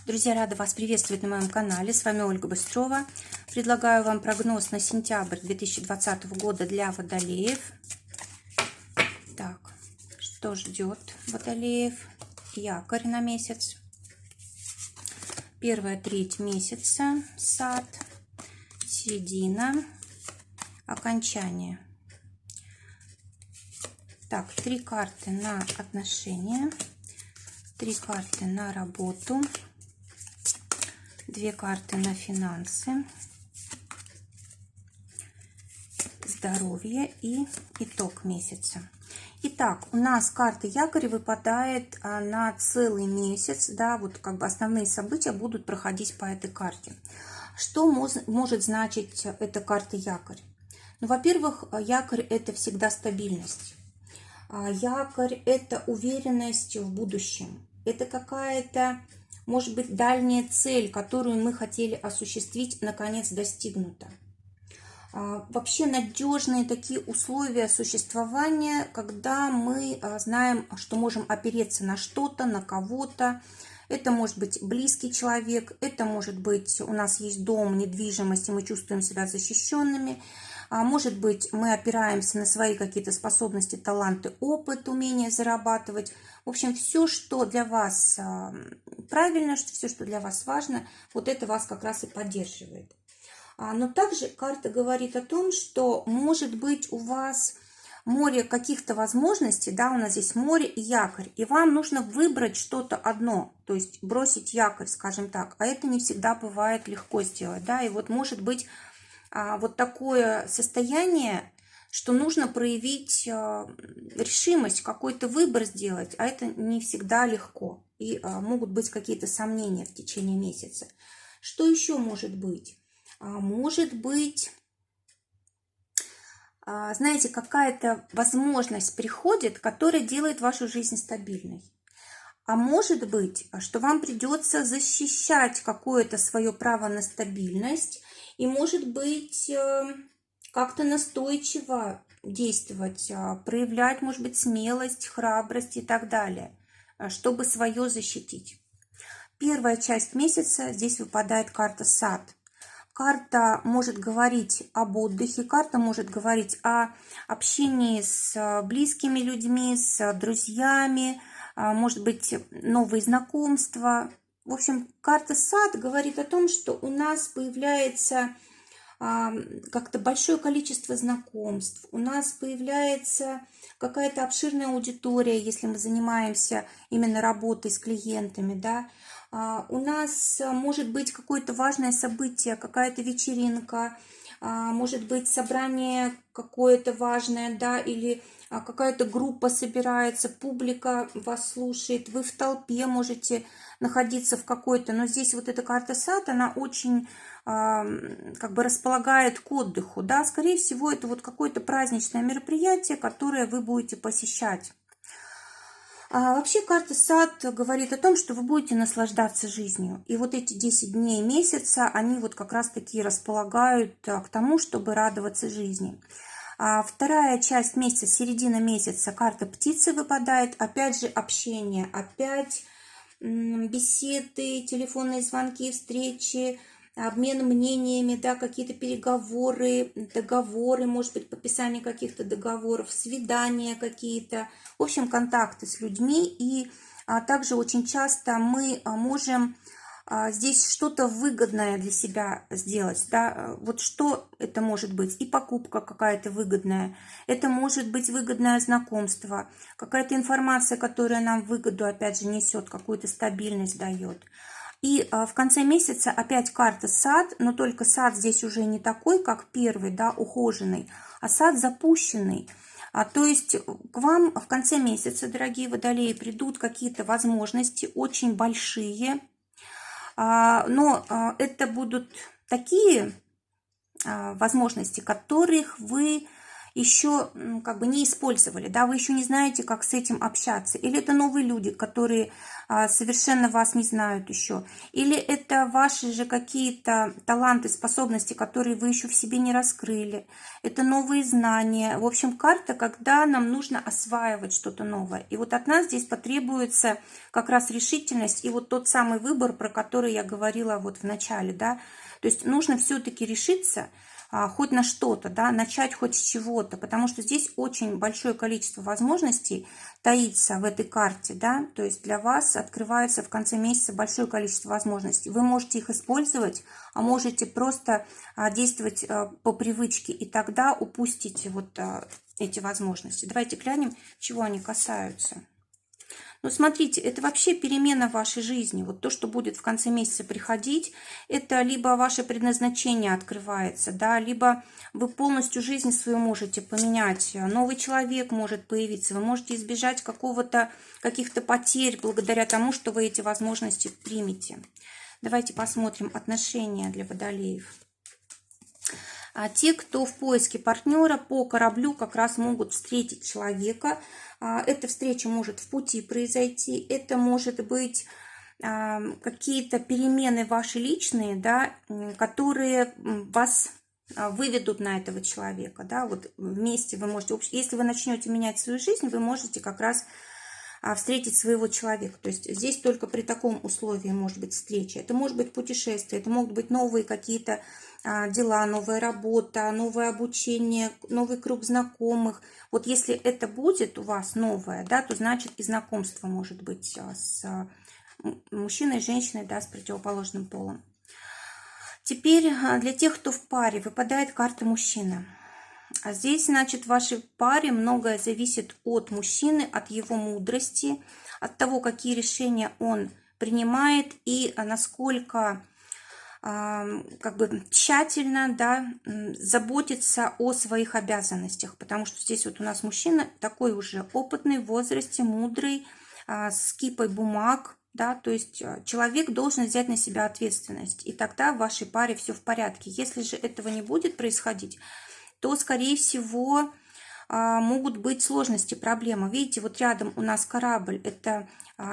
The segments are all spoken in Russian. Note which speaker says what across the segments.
Speaker 1: Друзья, рада вас приветствовать на моем канале. С вами Ольга Быстрова. Предлагаю вам прогноз на сентябрь 2020 года для водолеев. Так, что ждет водолеев? Якорь на месяц. Первая треть месяца. Сад. Середина. Окончание. Так, 3 карты на отношения. 3 карты на работу. 2 карты на финансы, здоровье и итог месяца. Итак, у нас карта якорь выпадает на целый месяц, да, вот как бы основные события будут проходить по этой карте. Что может значить эта карта якорь? Ну, во-первых, якорь – это всегда стабильность. Якорь – это уверенность в будущем. Это какая-то, может быть, дальняя цель, которую мы хотели осуществить, наконец достигнута. Вообще надежные такие условия существования, когда мы знаем, что можем опереться на что-то, на кого-то. Это может быть близкий человек, это может быть у нас есть дом, недвижимость, и мы чувствуем себя защищенными. Может быть, мы опираемся на свои какие-то способности, таланты, опыт, умение зарабатывать. В общем, все, что для вас правильно, все, что для вас важно, вот это вас как раз и поддерживает. Но также карта говорит о том, что может быть у вас море каких-то возможностей, да, у нас здесь море и якорь, и вам нужно выбрать что-то одно, то есть бросить якорь, скажем так, а это не всегда бывает легко сделать, да, и вот может быть вот такое состояние, что нужно проявить решимость, какой-то выбор сделать, а это не всегда легко, и могут быть какие-то сомнения в течение месяца. Что еще может быть? Может быть, знаете, какая-то возможность приходит, которая делает вашу жизнь стабильной. А может быть, что вам придется защищать какое-то свое право на стабильность, и может быть, как-то настойчиво действовать, проявлять, может быть, смелость, храбрость и так далее, чтобы свое защитить. Первая часть месяца здесь выпадает карта «Сад». Карта может говорить об отдыхе, карта может говорить о общении с близкими людьми, с друзьями, может быть, новые знакомства. В общем, карта «Сад» говорит о том, что у нас появляется как-то большое количество знакомств, у нас появляется какая-то обширная аудитория, если мы занимаемся именно работой с клиентами, да. У нас может быть какое-то важное событие, какая-то вечеринка, может быть собрание какое-то важное, да, или какая-то группа собирается, публика вас слушает, вы в толпе можете находиться в какой-то, но здесь вот эта карта «Сад», она очень как бы располагает к отдыху, да, скорее всего, это вот какое-то праздничное мероприятие, которое вы будете посещать. Вообще карта «Сад» говорит о том, что вы будете наслаждаться жизнью. И вот эти 10 дней месяца, они вот как раз-таки располагают к тому, чтобы радоваться жизни. Вторая часть месяца, середина месяца, карта птицы выпадает. Опять же общение, опять беседы, телефонные звонки, встречи, обмен мнениями, да, какие-то переговоры, договоры, может быть, подписание каких-то договоров, свидания какие-то, в общем, контакты с людьми. И также очень часто мы можем здесь что-то выгодное для себя сделать, да, вот что это может быть, и покупка какая-то выгодная, это может быть выгодное знакомство, какая-то информация, которая нам выгоду, опять же, несет, какую-то стабильность дает. И в конце месяца опять карта «Сад», но только сад здесь уже не такой, как первый, да, ухоженный, а сад запущенный. То есть к вам в конце месяца, дорогие водолеи, придут какие-то возможности очень большие, но это будут такие возможности, которых вы еще как бы не использовали, да, вы еще не знаете, как с этим общаться, или это новые люди, которые совершенно вас не знают еще, или это ваши же какие-то таланты, способности, которые вы еще в себе не раскрыли, это новые знания. В общем, карта, когда нам нужно осваивать что-то новое. И вот от нас здесь потребуется как раз решительность и вот тот самый выбор, про который я говорила вот в начале, да. То есть нужно все-таки решиться хоть на что-то, да, начать хоть с чего-то, потому что здесь очень большое количество возможностей таится в этой карте, да, то есть для вас открывается в конце месяца большое количество возможностей. Вы можете их использовать, а можете просто действовать по привычке, и тогда упустите вот эти возможности. Давайте глянем, чего они касаются. Но смотрите, это вообще перемена в вашей жизни. Вот то, что будет в конце месяца приходить, это либо ваше предназначение открывается, да, либо вы полностью жизнь свою можете поменять. Новый человек может появиться, вы можете избежать каких-то потерь благодаря тому, что вы эти возможности примете. Давайте посмотрим отношения для водолеев. Те, кто в поиске партнера по кораблю, как раз могут встретить человека. Эта встреча может в пути произойти, это может быть какие-то перемены ваши личные, да, которые вас выведут на этого человека. Да, вот вместе вы можете, если вы начнете менять свою жизнь, вы можете как раз встретить своего человека. То есть здесь только при таком условии может быть встреча. Это может быть путешествие, это могут быть новые какие-то дела, новая работа, новое обучение, новый круг знакомых. Вот если это будет у вас новое, да, то значит и знакомство может быть с мужчиной и женщиной, да, с противоположным полом. Теперь для тех, кто в паре, выпадает карта мужчина. А здесь, значит, в вашей паре многое зависит от мужчины, от его мудрости, от того, какие решения он принимает и насколько как бы тщательно, да, заботится о своих обязанностях. Потому что здесь вот у нас мужчина такой уже опытный, в возрасте, мудрый, с кипой бумаг. Да, то есть человек должен взять на себя ответственность. И тогда в вашей паре все в порядке. Если же этого не будет происходить, то, скорее всего, могут быть сложности, проблемы. Видите, вот рядом у нас корабль, это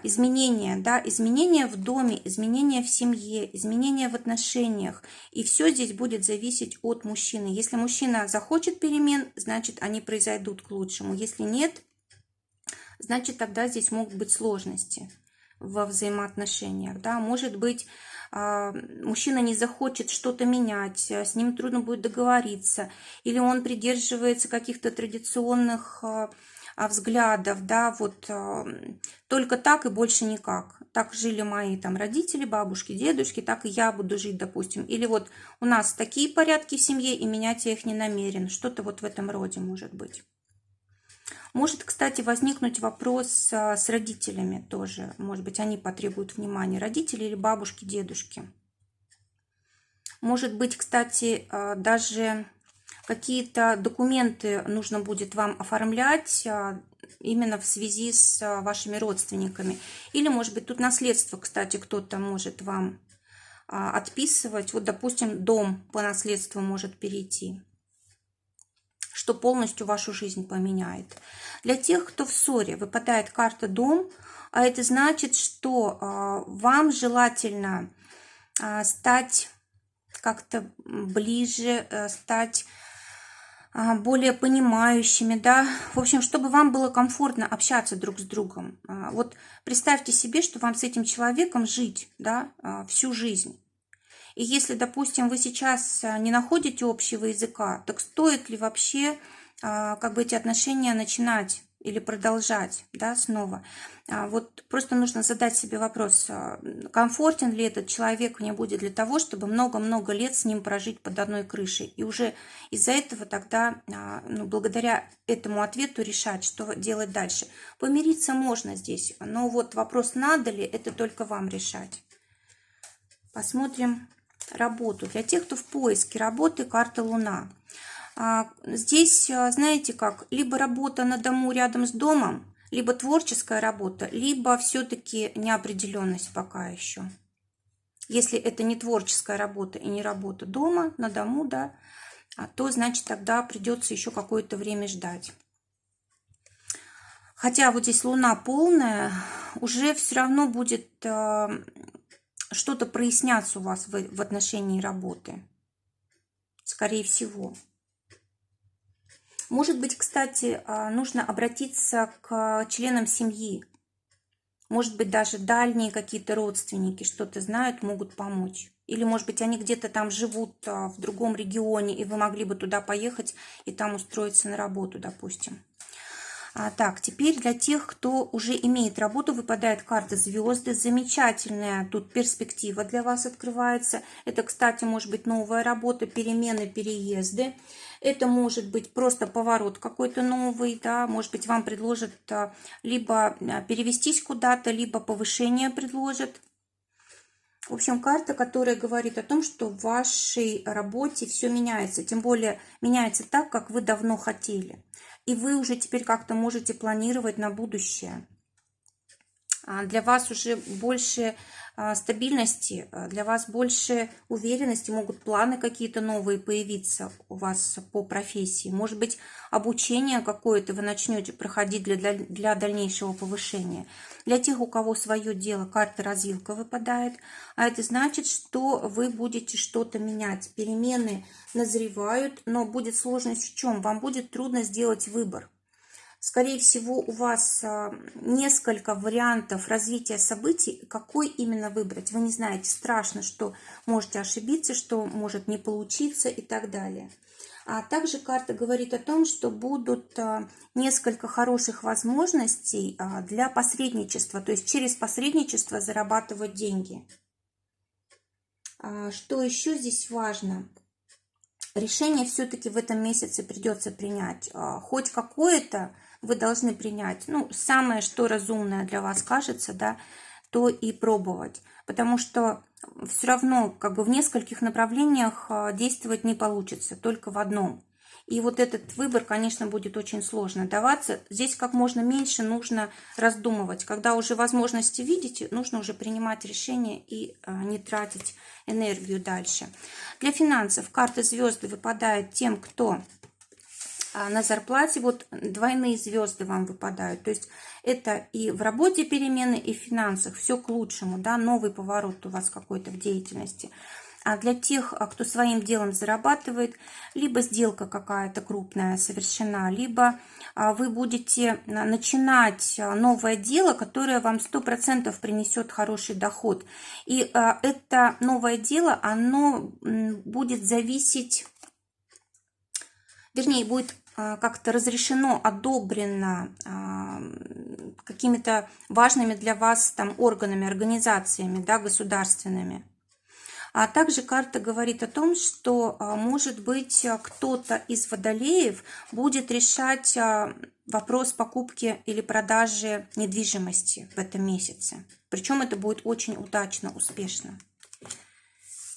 Speaker 1: изменения, да, изменения в доме, изменения в семье, изменения в отношениях. И все здесь будет зависеть от мужчины. Если мужчина захочет перемен, значит, они произойдут к лучшему. Если нет, значит, тогда здесь могут быть сложности во взаимоотношениях. Да. Может быть, мужчина не захочет что-то менять, с ним трудно будет договориться, или он придерживается каких-то традиционных взглядов, да, вот только так и больше никак. Так жили мои там родители, бабушки, дедушки, так и я буду жить, допустим. Или вот у нас такие порядки в семье, и менять я их не намерен. Что-то вот в этом роде может быть. Может, кстати, возникнуть вопрос с родителями тоже. Может быть, они потребуют внимания. Родители или бабушки, дедушки. Может быть, кстати, даже какие-то документы нужно будет вам оформлять именно в связи с вашими родственниками. Или, может быть, тут наследство, кстати, кто-то может вам отписывать. Вот, допустим, дом по наследству может перейти, что полностью вашу жизнь поменяет. Для тех, кто в ссоре, выпадает карта «Дом», а это значит, что вам желательно стать как-то ближе, стать более понимающими, да, в общем, чтобы вам было комфортно общаться друг с другом. Вот представьте себе, что вам с этим человеком жить, да, всю жизнь. И если, допустим, вы сейчас не находите общего языка, так стоит ли вообще как бы эти отношения начинать или продолжать, да, снова? Вот просто нужно задать себе вопрос, комфортен ли этот человек мне будет для того, чтобы много-много лет с ним прожить под одной крышей. И уже из-за этого тогда, благодаря этому ответу решать, что делать дальше. Помириться можно здесь, но вот вопрос, надо ли, это только вам решать. Посмотрим работу. Для тех, кто в поиске работы, карта Луна. Здесь, знаете как, либо работа на дому рядом с домом, либо творческая работа, либо все-таки неопределенность пока еще. Если это не творческая работа и не работа дома, на дому, да, то значит тогда придется еще какое-то время ждать. Хотя вот здесь Луна полная, уже все равно будет что-то проясняться у вас в отношении работы. Скорее всего. Может быть, кстати, нужно обратиться к членам семьи. Может быть, даже дальние какие-то родственники что-то знают, могут помочь. Или, может быть, они где-то там живут в другом регионе, и вы могли бы туда поехать и там устроиться на работу, допустим. Так, теперь для тех, кто уже имеет работу, выпадает карта звезды. Замечательная тут перспектива для вас открывается. Это, кстати, может быть новая работа, перемены, переезды. Это может быть просто поворот какой-то новый, да, может быть, вам предложат либо перевестись куда-то, либо повышение предложат. В общем, карта, которая говорит о том, что в вашей работе все меняется, тем более меняется так, как вы давно хотели. И вы уже теперь как-то можете планировать на будущее. Для вас уже больше стабильности, для вас больше уверенности, могут планы какие-то новые появиться у вас по профессии. Может быть, обучение какое-то вы начнете проходить для дальнейшего повышения. Для тех, у кого свое дело, карта развилка выпадает, а это значит, что вы будете что-то менять. Перемены назревают, но будет сложность в чем? Вам будет трудно сделать выбор. Скорее всего, у вас несколько вариантов развития событий. Какой именно выбрать? Вы не знаете. Страшно, что можете ошибиться, что может не получиться и так далее. А также карта говорит о том, что будут несколько хороших возможностей для посредничества. То есть через посредничество зарабатывать деньги. Что еще здесь важно? Решение все-таки в этом месяце придется принять. Хоть какое-то вы должны принять. Ну, самое, что разумное для вас кажется, да, то и пробовать. Потому что все равно как бы в нескольких направлениях действовать не получится, только в одном. И вот этот выбор, конечно, будет очень сложно даваться. Здесь как можно меньше нужно раздумывать. Когда уже возможности видите, нужно уже принимать решение и не тратить энергию дальше. Для финансов карта звезды выпадает тем, кто на зарплате. Вот двойные звезды вам выпадают. То есть это и в работе перемены, и в финансах. Все к лучшему, да, новый поворот у вас какой-то в деятельности. А для тех, кто своим делом зарабатывает, либо сделка какая-то крупная совершена, либо вы будете начинать новое дело, которое вам 100% принесет хороший доход. И это новое дело, оно будет зависеть, вернее, будет как-то разрешено, одобрено какими-то важными для вас там органами, организациями, да, государственными. А также карта говорит о том, что, может быть, кто-то из водолеев будет решать вопрос покупки или продажи недвижимости в этом месяце. Причем это будет очень удачно, успешно.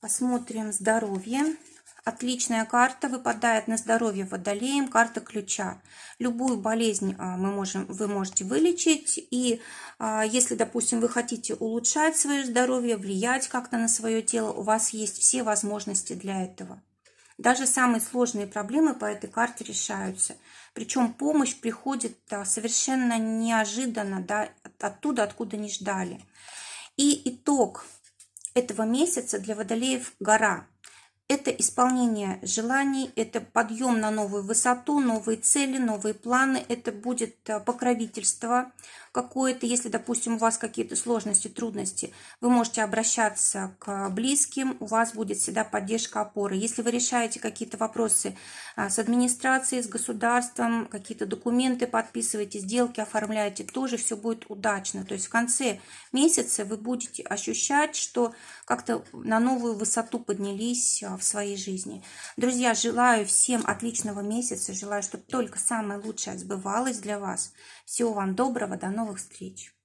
Speaker 1: Посмотрим здоровье. Отличная карта выпадает на здоровье водолеем, карта ключа. Любую болезнь вы можете вылечить. И если, допустим, вы хотите улучшать свое здоровье, влиять как-то на свое тело, у вас есть все возможности для этого. Даже самые сложные проблемы по этой карте решаются. Причем помощь приходит совершенно неожиданно, да, оттуда, откуда не ждали. И итог этого месяца для водолеев – гора. Это исполнение желаний, это подъем на новую высоту, новые цели, новые планы. Это будет покровительство какое-то. Если, допустим, у вас какие-то сложности, трудности, вы можете обращаться к близким, у вас будет всегда поддержка, опора. Если вы решаете какие-то вопросы с администрацией, с государством, какие-то документы подписываете, сделки оформляете, тоже все будет удачно. То есть в конце месяца вы будете ощущать, что как-то на новую высоту поднялись в своей жизни. Друзья, желаю всем отличного месяца, желаю, чтобы только самое лучшее сбывалось для вас. Всего вам доброго, до новых встреч!